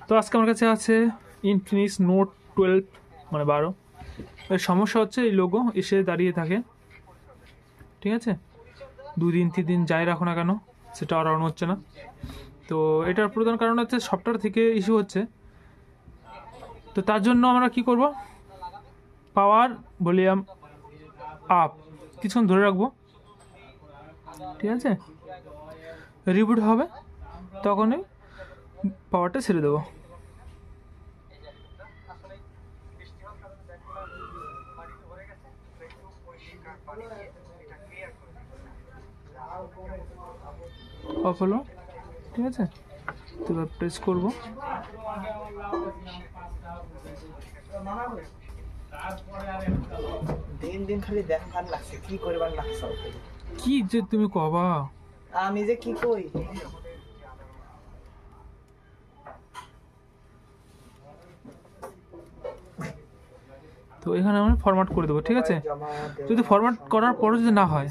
তো আজকে আমার কাছে আছে ইনফিনিক্স নোট 12 মানে 12। এর সমস্যা হচ্ছে এই লোগো এসে দাঁড়িয়ে থাকে, ঠিক আছে, 2 দিন 3 দিন যাই রাখো না কেন সেটা আর অন হচ্ছে না। তো এটার প্রধান কারণ হচ্ছে সফটওয়্যার থেকে ইস্যু হচ্ছে। তো তার জন্য আমরা কি করব, পাওয়ার ভলিউম আপ কিছুক্ষণ ধরে রাখবো, ঠিক আছে, রিবুট হবে তখনই পাওয়ারটা ছেড়ে দেবো। অফ হলো, ঠিক আছে, তো এবার প্রেস করবো। দিন দিন খালি দেখার লাগছে, কি করবার লাগছে, কি যে তুমি কবা, আমি যে কি কই। তো এখানে আমি ফরম্যাট করে দেবো, ঠিক আছে। যদি ফরম্যাট করার পরও যদি না হয়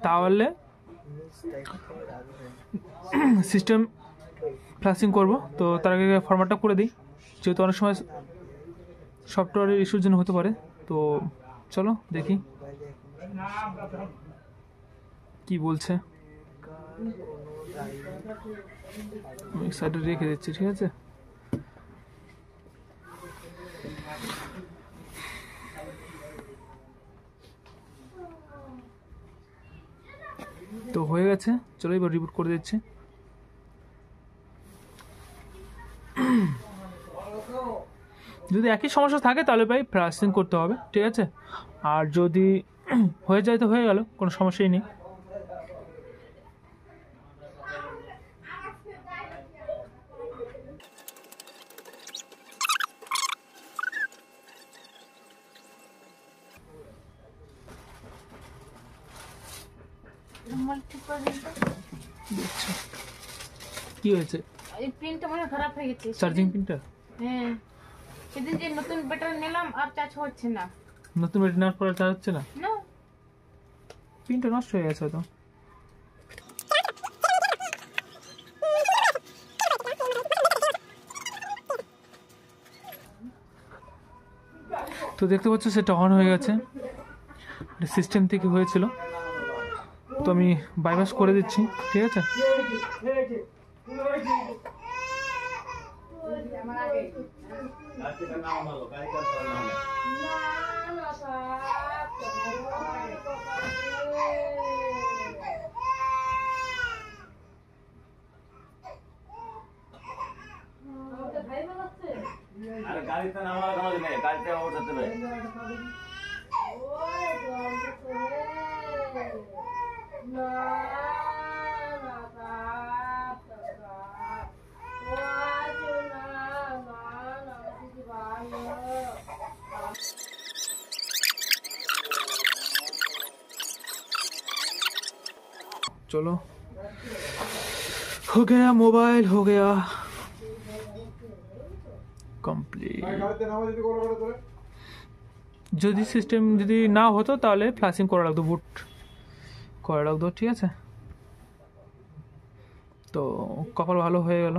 তাহলে সিস্টেম ফ্ল্যাশিং করব। তো তার আগে ফরম্যাটটা করে দিই, যেহেতু অনেক সময় সফটওয়্যারের ইস্যুর জন্য হতে পারে। তো চলো দেখি কি বলছে। আমি সাইডে রেখে দিচ্ছি, ঠিক আছে। তো হয়ে গেছে, চলো এবার রিবুট করে দিচ্ছি। যদি একই সমস্যা থাকে তাহলে ভাই ফ্ল্যাশিং করতে হবে, ঠিক আছে। আর যদি হয়ে যায় তো হয়ে গেল, কোনো সমস্যাই নেই। দেখছো কি হয়েছে? এই পিনটা মনে হয় খারাপ হয়ে গেছে। চার্জিং পিনটা? হ্যাঁ, সেদিন যে নতুন ব্যাটারি নিলাম আর চার্জ হচ্ছে না। নতুন ব্যাটারি নেওয়ার পর চার্জ হচ্ছে না? না, পিনটা নষ্ট হয়ে গেছে হয়তো। তো দেখতে পাচ্ছ সেটা অন হয়ে গেছে, সিস্টেম থেকে হয়েছিল। তো আমি বাইপাস করে দিচ্ছি, ঠিক আছে। গাড়িতে নামার কোনো নেই, গাড়িতে ওঠাতে হবে। चलो हो गया, मोबाइल हो गया কমপ্লিট। যদি সিস্টেম যদি না হতো তাহলে ফ্ল্যাশিং করা লাগতো, বুট করা লাগতো, ঠিক আছে। তো কপাল ভালো হয়ে গেল।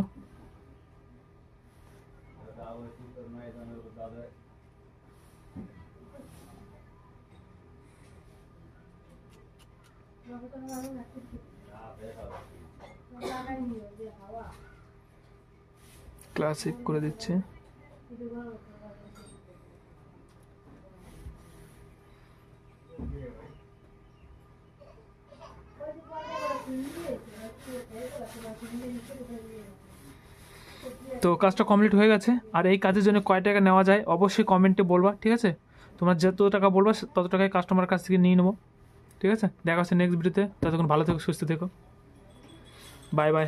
ক্লাসিক করে দিচ্ছে। তো কাজটা কমপ্লিট হয়ে গেছে। আর এই কাজের জন্য কয় টাকা নেওয়া যায় অবশ্যই কমেন্টে বলবা, ঠিক আছে। তোমরা যত টাকা বলবা তত টাকায় কাস্টমারের কাছ থেকে নিয়ে নেবো, ঠিক আছে। দেখা হচ্ছে নেক্সট ভিডিওতে, ততক্ষণ ভালো থেকো, সুস্থ থেকো, বাই বাই।